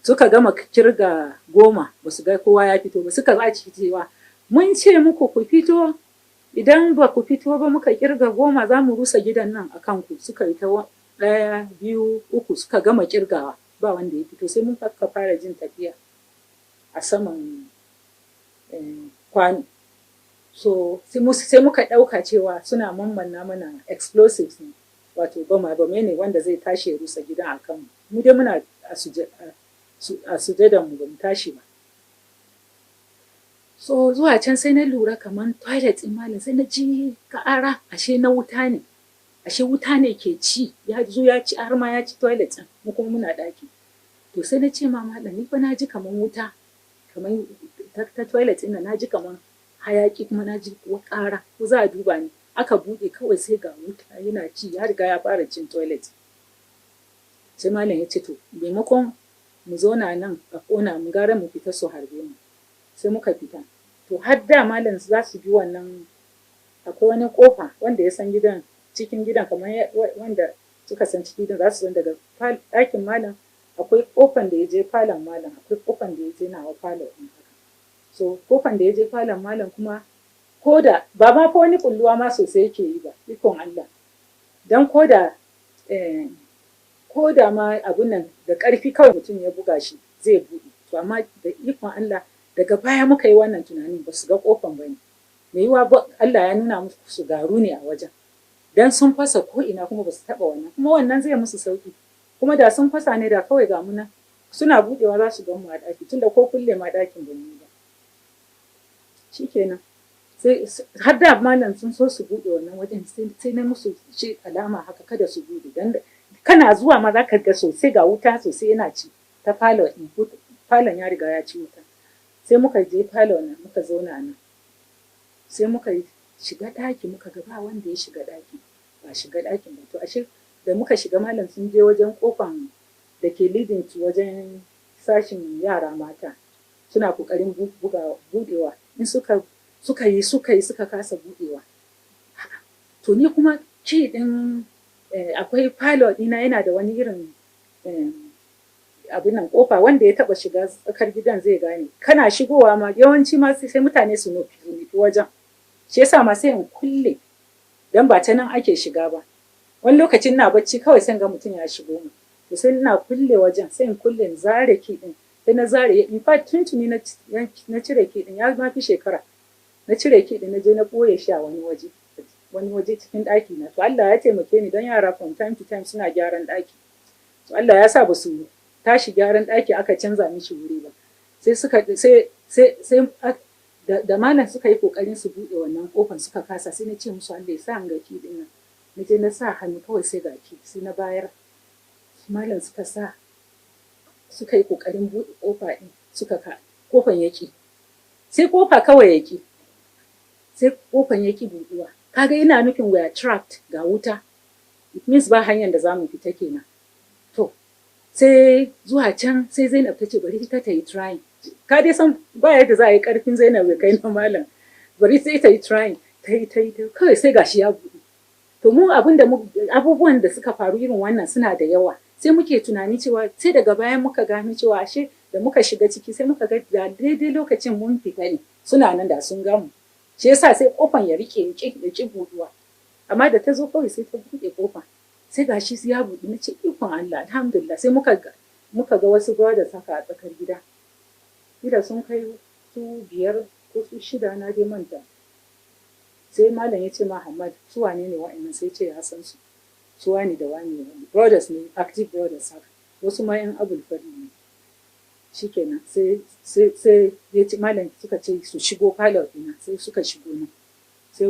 Suka gama kirga 10 ba su ga kowa ya fito ba, suka zaci cewa mun ce muku ku fito, idan ba ku fito ba muka kirga 10 za mu rusa gidan nan a kanku. Suka yi ta 1, 2, 3 suka gama kirgawa ba wanda ya fito, sai mun fara jin tafiya a saman kwano. So sai muka ɗauka cewa suna mammanna mana explosives ne, wato bama-bame ne wanda zai tashi ya rusa gidan a kanmu. Mu dai muna a sujadan mu ba mu tashi ba. So zuwa can sai na lura kamar toilet ɗin malam, sai na ji ƙara, ashe na wuta ne, ashe wuta ne ke ci, ya zo ya ci har ma ya ci toilet ɗin, mu kuma muna ɗaki. To sai na ce ma malam, ni fa na ji kamar wuta, kamar ta toilet ɗin na ji kamar hayaki, kuma na ji ƙara, ko za a duba ni. Aka buɗe kawai sai ga wuta yana ci, ya riga ya fara cin toilet. Sai malam ya ce to maimakon mu zauna nan a ƙona mu, gara mu fita su harbe mu. Sai muka fita. To har da malam za su bi wannan, akwai wani ƙofa wanda ya san gidan, cikin gidan kamar wanda suka san cikin gidan za su san daga ɗakin malam akwai ƙofan da ya je falon malam, akwai ƙofan da ya je nawa falon ɗin haka. So ƙofan da ya je falon malam kuma ko da ba ma fa wani kulluwa ma sosai yake yi ba, ikon Allah. Dan ko da ma abun nan da ƙarfi kawai mutum ya buga shi zai buɗe. To amma da ikon Allah daga baya muka yi wannan tunanin, ba su ga ƙofan ba ne. Me yiwa Allah ya nuna musu su garu ne a wajen. Dan sun fasa ko ina kuma ba su taɓa wannan. Kuma wannan zai musu sauƙi. Kuma da sun fasa ne da kawai ga muna suna buɗewa za su gan mu a ɗaki, tunda ko kulle ma ɗakin ba mu yi ba. Shikenan. Sai har da malam sun so su buɗe wannan wajen, sai na musu ce alama haka kada su buɗe. Dan kana zuwa ma za ka ga sosai ga wuta sosai yana ci ta falon ya riga ya ci wuta. Sai muka je falon nan muka zauna nan. Sai muka shiga ɗaki muka ga ba wanda ya shiga ɗaki, ba shiga ɗakin ba. To ashe da muka shiga malam sun je wajen kofan da ke leading to wajen sashin yara mata, suna kokarin budewa. In suka kasa budewa. To ni kuma ki din akwai pilot ɗina yana da wani irin abin nan kofa wanda ya taba shiga tsakar gidan zai gane. Kana shigowa ma yawanci ma sai mutane su nufi wajen. Shi yasa ma sai in kulle, dan ba ta nan ake shiga ba. Wani lokacin ina bacci kawai sai ga mutum ya shigo mu. To sai ina kulle wajen, sai in kulle in zare ki din. Sai na zare, in fact tuntuni na cire ki din, ya ma fi shekara. Na cire ki din na je na boye shi a wani waje cikin ɗaki na. To Allah ya taimake ni don yara from time to time suna gyaran ɗaki. To Allah ya sa ba su tashi gyaran ɗaki aka canza mishi wuri ba. Sai da malam suka yi kokarin su buɗe wannan kofan suka kasa, sai na ce musu Allah ya sa an ga ki din nan. Na je na sa hannu kawai sai ga ki, sai na bayar. Malam suka yi kokarin buɗe kofa din, kofan yaki. Sai kofa kawai yaki. Sai kofan yaki buɗuwa. Kaga ina nufin we are trapped, ga wuta. It means ba hanyar da zamu fita kenan. To sai zuwa can sai Zainab ta ce bari ta yi trying. Ka dai san ba yadda za a yi karfin Zainab ya kai na malam. Bari sai ta yi trying. Ta yi kawai sai gashi ya buɗe. To mu abubuwan da suka faru irin wannan suna da yawa. Sai muke tunani cewa sai daga bayan muka gano cewa ashe da muka shiga ciki sai muka ga da daidai lokacin mun fita ne, suna nan da sun gamu. Shi yasa sai kofan ya rike ya ki buduwa. Amma da ta zo kawai sai ta buɗe kofan. Sai gashi ya buɗe, na ce ikon Allah alhamdulillah. Sai muka ga wasu brothers haka a tsakar gida. Gida sun kai su 5 ko su 6 na dai manta. Sai malam ya ce ma Hamad su wane ne wa'annan, sai ce ya san su. Su wani da wani brothers ne, active brothers haka. Wasu ma yan abul fari ne. Shikenan sai ya ce malam suka ce su shigo pilot ɗina, sai suka shigo nan.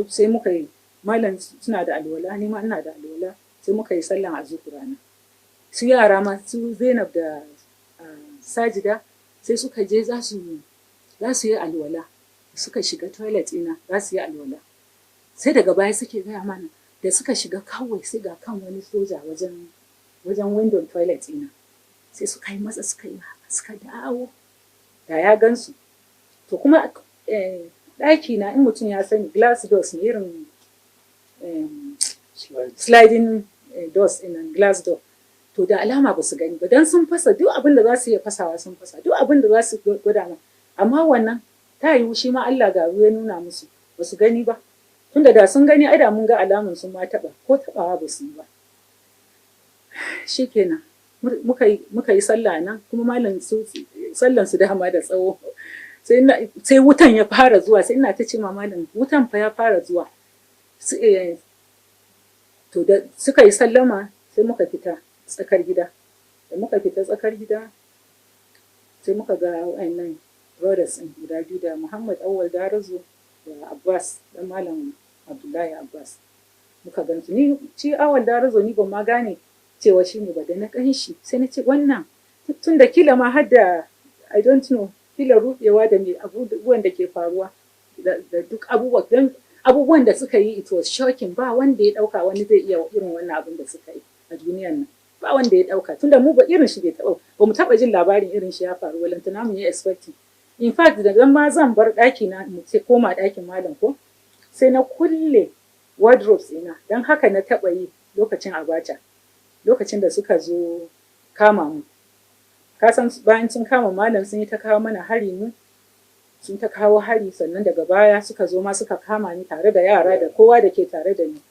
Sai muka yi, malam suna da alwala, ni ma ina da alwala, sai muka yi sallan azuhura nan. Su yara ma su Zainab da Sajida sai suka je za su yi alwala. Suka shiga toilet ɗina za su yi alwala. Sai daga baya suke gaya mana da suka shiga kawai sai ga kan wani soja wajen window toilet ɗina. Sai suka yi masa suka dawo da ya gansu. To kuma ɗaki na in mutum ya sani glass doors ne irin sliding doors in glass door. To da alama ba su gani ba, don sun fasa duk abin da za su iya fasawa sun fasa, duk abin da za su gwada ma. Amma wannan ta yiwu shi ma Allah ga ya nuna musu ba su gani ba. Tunda da sun gani ai da mun ga alamun sun ma taɓa, ko taɓawa ba su yi ba. Shikenan muka yi sallah nan, kuma malam sallan su dama da tsawo. Sai wutan ya fara zuwa, sai ina ta ce ma malam wutan fa ya fara zuwa. To da suka yi sallama sai muka fita tsakar gida. Da muka fita tsakar gida sai muka ga wa'annan brothers ɗin guda biyu, da Muhammad Awwal Darazo da Abbas dan malam Abdullahi Abbas. Muka gansu, ni ci Awwal Darazo ni ban ma gane cewa shi ne ba, da na ganshi sai na ce wannan tun da kila ma har da I don't know, kila ruɗewa da mai abubuwan da ke faruwa da duk abubuwan da suka yi, it was shocking. Ba wanda ya ɗauka wani zai iya irin wannan abin da suka yi a duniyan nan, ba wanda ya ɗauka, tunda mu ba irin shi bai taɓa, ba mu taɓa jin labarin irin shi ya faru, walantana mu yi expecting. In fact da ma zan bar ɗaki na mu sai koma ɗakin malam ko, sai na kulle wardrobes ina, don haka na taɓa yi lokacin Abacha, lokacin da suka zo kama mu. Kasan bayan sun kama malam sun yi ta kawo mana hari mu, sun ta kawo hari, sannan daga baya suka zo ma suka kama ni tare da yara da kowa da ke tare da ni.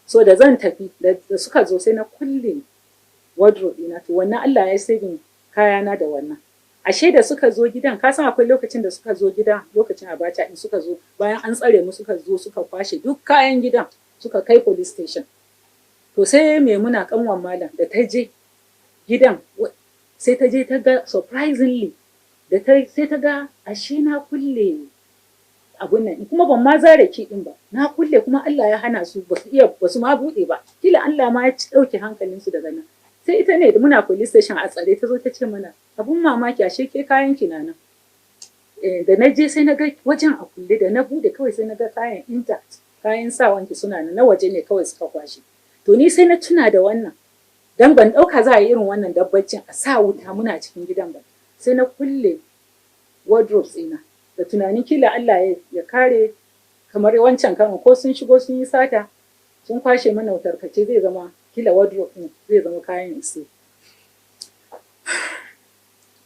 So da zan tafi da suka zo sai na kulle wardrobe ina, to wannan Allah ya saving kayana da wannan. Ashe da suka zo gidan, kasan akwai lokacin da suka zo gidan lokacin Abacha in suka zo bayan an tsare mu, suka zo suka kwashe duk kayan gidan suka kai police station. To sai Maimuna kanwan malam da ta je gidan, sai ta je ta ga surprisingly sai ta ga ashe na kulle abun nan, kuma ban ma zare ki din ba, na kulle, kuma Allah ya hana su, ba su ma bude ba, kila Allah ma ya dauke hankalin su daga nan. Sai ita ne da muna police station a tsare, ta zo ta ce mana abun mamaki ashe ke kayan ki na nan. Da na je sai na ga wajen a kulle, da na bude kawai sai na ga kayan intact, kayan sawanki suna nan, na waje ne kawai suka kwashe. To ni sai na tuna da wannan, dan ban dauka za a yi irin wannan dabbacin a sa wuta muna cikin gidan ba. Sai na kulle wardrobes ina da tunanin kila Allah ya kare, kamar wancan kan ko sun shigo sun yi sata sun kwashe mana tarkace, zai zama kila wardrobe din zai zama kayan ise.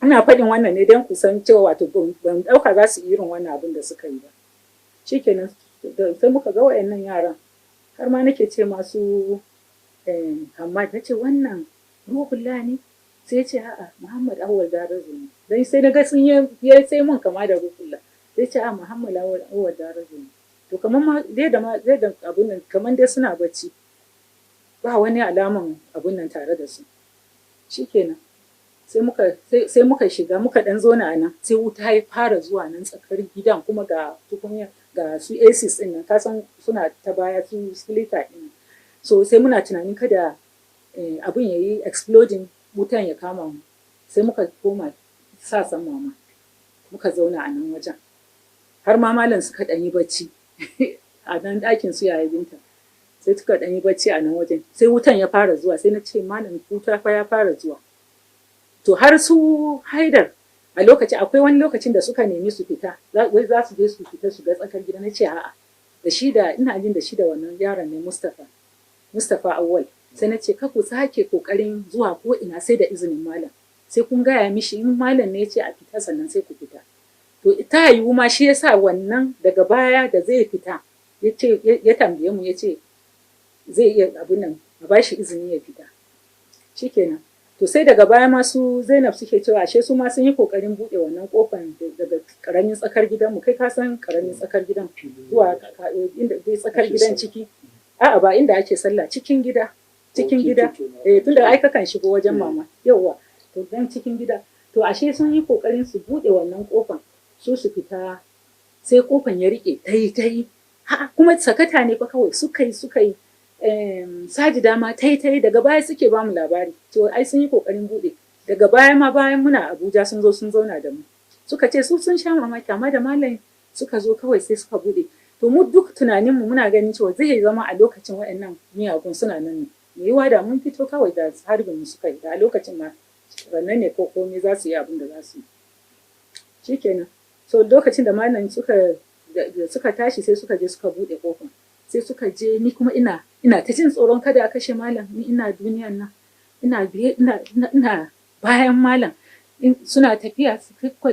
Ina faɗin wannan ne don ku san cewa wato ban dauka za su yi irin wannan abin da suka yi ba. Shikenan sai muka ga wayannan yaran, har ma nake ce masu Hamad, nace wannan Ruhullah ne? Sai ce a'a Muhammad Awwal Darazo ne. Dan sai na ga sun yi sai mun kama da Ruhullah. Sai ce a Muhammad Awwal Darazo ne. To kamar ma zai da abun nan, kamar dai suna bacci, ba wani alaman abun nan tare da su. Shikenan sai muka shiga muka dan zo na nan, sai wuta ya fara zuwa nan tsakar gidan, kuma ga tukunya ga su ACs din nan, kasan suna ta baya su splitter din. So sai muna tunanin kada abun yayi exploding, wutan ya kama mu. Sai muka koma sasan mama, muka zauna a nan wajen, har ma malam suka dan yi bacci a nan ɗakin su yaya Binta, sai suka dan yi bacci a nan wajen. Sai wutan ya fara zuwa, sai na ce malam wuta fa ya fara zuwa. To har su Haidar a akwai wani lokacin da suka nemi su fita, wai za su je su fita su ga tsakar gida. Na ce a'a, ina jin da shi da wannan yaron ne Mustapha Awwal. Sai na ce ku sake kokarin zuwa ko ina sai da izinin malam, sai kun gaya mishi in malam ne ya ce a fita sannan sai ku fita. To ta yiwu ma shi yasa wannan daga baya da zai fita ya tambaye mu, ya ce zai iya abin nan a bashi izini ya fita. Shikenan. To sai daga baya ma su Zainab suke cewa ashe su ma sun yi kokarin bude wannan kofar daga karamin tsakar gidan mu. Kai ka san karamin tsakar gidan zuwa inda dai tsakar gidan ciki, a'a ba inda ake sallah, cikin gida tunda ai kakan shigo wajen mama, yauwa, to dan cikin gida. To ashe sun yi kokarin su bude wannan kofar su fita, sai kofar ya rike tai kuma sakata ne fa kawai suka yi Sajida ma tai daga baya suke ba mu labari to ai sun yi kokarin bude. Daga baya ma bayan muna Abuja sun zo sun zauna da mu, suka ce su sun sha mamaki, amma da malam suka zo kawai sai suka bude. To mu duk tunaninmu muna ganin cewa zai zama a lokacin waɗannan miyagun suna nan ne, me yiwa da mun fito kawai da harbin mu suka yi, da a lokacin ma rannan ne ko komai za su yi abin da za su yi. Shikenan, so lokacin da malam suka tashi sai suka je suka bude kofar, sai suka je, ni kuma ina ta jin tsoron kada a kashe malam, ni ina duniyan nan, ina bayan malam. Suna tafiya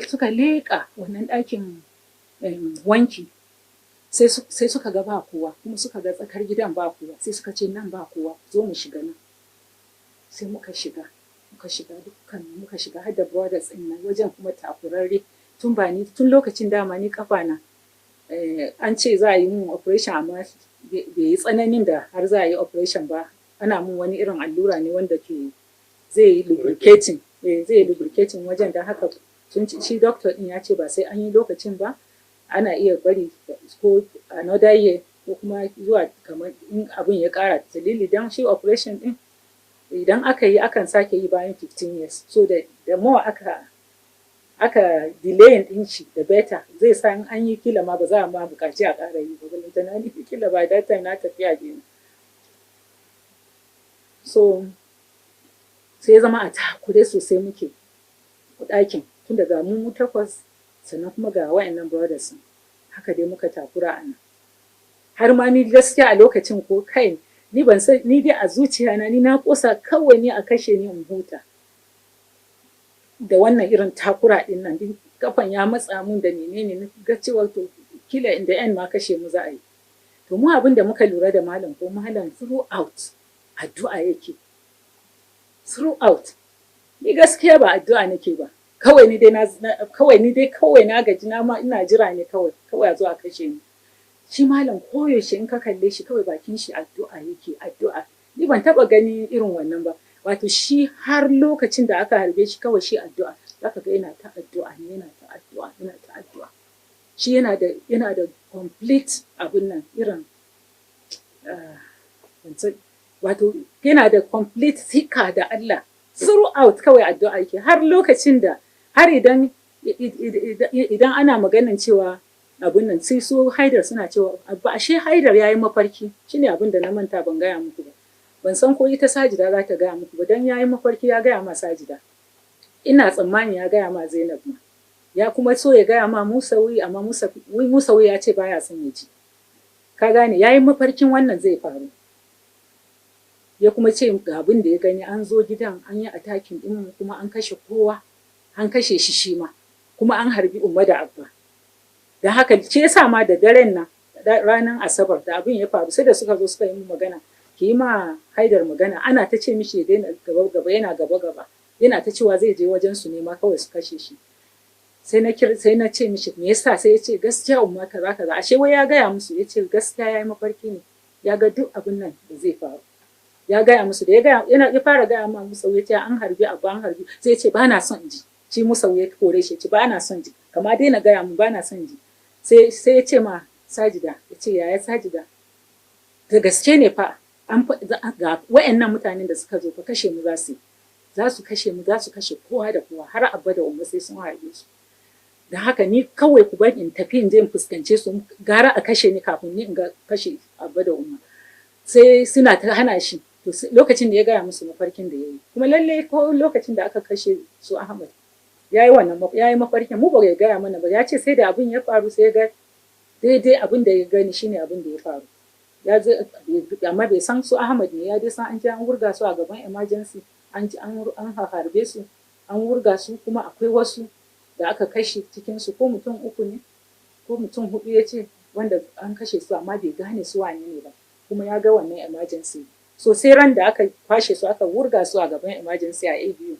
suka leƙa wannan ɗakin wanki, sai suka ga ba kowa, kuma suka ga tsakar gidan ba kowa, sai suka ce nan ba kowa, zo mu shiga nan. Sai muka shiga dukkan muka shiga har da brothers ɗin nan, wajen kuma takurarre, tun lokacin dama ni kafa na an ce za a yi mun operation, amma bai yi tsananin da har za a yi operation ba. Ana mun wani irin allura ne wanda zai yi lubricating wajen, da haka shi doctor din ya ce ba sai an yi lokacin ba, ana iya bari ko another year ko kuma zuwa kamar in abin ya kara dalili, dan shi operation din idan aka yi akan sake yi bayan 15 years, so da more aka delay din shi da better, zai sa in an yi kila ma ba za a ma bukaci a ƙara yi ba, balanta na ni kila ba that time na tafiya kenan. So sai ya zama a takure sosai muke ɗakin, tun daga mu 8 sannan kuma ga wayannan brothers, haka dai muka takura a nan. Har ma ni gaskiya a lokacin ko kai ni ban san, ni dai a zuciya na ni na kosa kawai ni a kashe ni in huta da wannan irin takura din nan, din kafan ya matsa mun da menene, na ga cewa to kila in the end ma kashe mu za a yi. To mu abin da muka lura da malam throughout addu'a yake, throughout. Ni gaskiya ba addu'a nake ba, kawai ni dai na gaji, na ma ina jira ne kawai a zo a kashe ni. Shi malam koyaushe in ka kalle shi kawai bakin shi addu'a yake, addu'a. Ni ban taba gani irin wannan ba. Wato shi har lokacin da aka harbe shi kawai shi addu'a. Zaka ga yana ta addu'a. Shi yana da complete abin nan irin wato yana da complete sika da Allah. Throughout kawai addu'a yake, har lokacin da har idan ana maganin cewa abun nan, sai su Haidar suna cewa ba ashe Haidar yayi mafarki, shine abin da na manta ban gaya muku ba. Ban san ko ita Sajida za ta gaya muku ba, dan yayi mafarki ya gaya ma Sajida. Ina tsammani ya gaya ma Zainab ma. Ya kuma so ya gaya ma Musawi, amma Musawi ya ce baya son ya ji. Ka gane, yayi mafarkin wannan zai faru. Ya kuma ce ga abin da ya gani, an zo gidan an yi attacking din, kuma an kashe kowa, an kashe shi ma, kuma an harbi Umma da Abba. Da haka ce yasa ma da daren nan ranar Asabar da abin ya faru, sai da suka zo suka yi magana, ki yi ma Haidar magana, ana ta ce mishi ya daina gaba yana gaba, yana ta cewa zai je wajen su ne ma kawai su kashe shi. Sai na ce mishi me yasa, sai ya ce gaskiya Umma kaza, ashe wai ya gaya musu, ya ce gaskiya yayi mafarki ne, ya ga duk abin nan da zai faru. Ya gaya musu, da ya fara gaya ma Musa, ya ce an harbi Abba, an harbi, sai ya ce ba na son ji. Shi Musa ya kore shi, ya ce ba na son ji, kama daina gaya mu, ba na son ji. Sai ya ce ma Sajida, ya ce yaya Sajida, da gaske ne fa ga wayannan mutanen da suka zo fa kashe mu za su kashe mu, za su kashe kowa da kowa, har Abba da Umma sai sun harbe su. Da haka ni kawai ku bar in tafi in je in fuskance su, gara a kashe ni kafin ni in ga kashe Abba da Umma. Sai suna ta hana shi. To lokacin da ya gaya musu mafarkin da ya yi, kuma lalle ko lokacin da aka kashe su Ahmad yayi mafarkin, mu ba ya gaya mana ba, ya ce sai da abin ya faru sai ya ga daidai abin da ya gani shine abin da ya faru. Ya je amma bai san su Ahmad ne, ya dai san an je an wurga su a gaban emergency, an harbe su, an wurga su, kuma akwai wasu da aka kashe cikin su, ko mutum 3 ne ko mutum 4 ya ce wanda an kashe su, amma bai gane su wane ne ba, kuma ya ga wannan emergency. So sai ran da aka kwashe su aka wurga su a gaban emergency a ABU,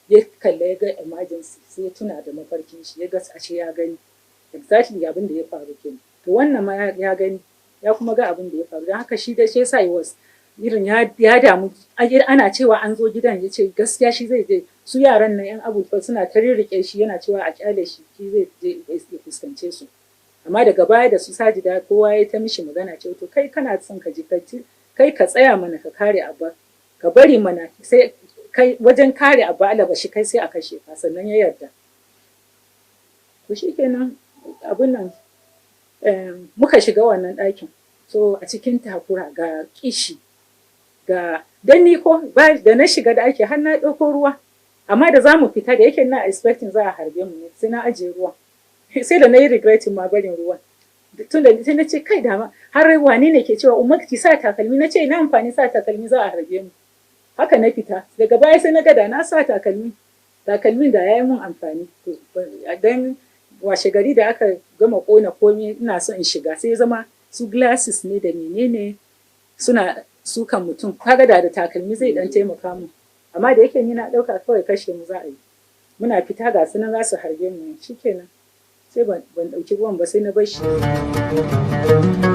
ya kalla ya ga emergency, sai ya tuna da mafarkin shi, ya ga ashe ya gani exactly abin da ya faru kenan. To wannan ma ya gani, ya kuma ga abin da ya faru, don haka shi yasa yi was irin ya damu. Ana cewa an zo gidan, ya ce gaskiya shi zai je, su yaran nan yan abubuwa suna ta rirriƙe shi, yana cewa a kyale shi zai je ya fuskance su. Amma daga baya da su Sajida kowa ya ta mishi magana, ce to kai kana son ka ji kai ka tsaya mana ka kare Abba, ka bari mana, sai kai wajen kare Abba alabashi kai sai a kashe ka, sannan ya yarda. To shikenan abin nan muka shiga wannan ɗakin, so a cikin takura ga kishi ga danni, ko da na shiga da ake har na ɗauko ruwa, amma da za mu fita da yake na expecting za a harbe mu ne, sai na ajiye ruwa, sai da na yi regretting ma barin ruwan. tun da sai na ce kai dama har wane ne ke cewa umma ki sa takalmi, na ce ina amfani sa takalmi za a harbe mu. Haka na fita, daga baya sai na ga da na sa takalmin da ya yi mun amfani. Dan washe gari da aka gama kona komai ina son in shiga sai zama su glasses ne da menene suna sukan mutum, kaga da takalmi zai dan taimaka mu, amma da yake ni na dauka kawai kashe mu za a yi. Muna fita ga su nan za su harbe mu, shikenan sai ban dauki ruwan ba sai na bar shi.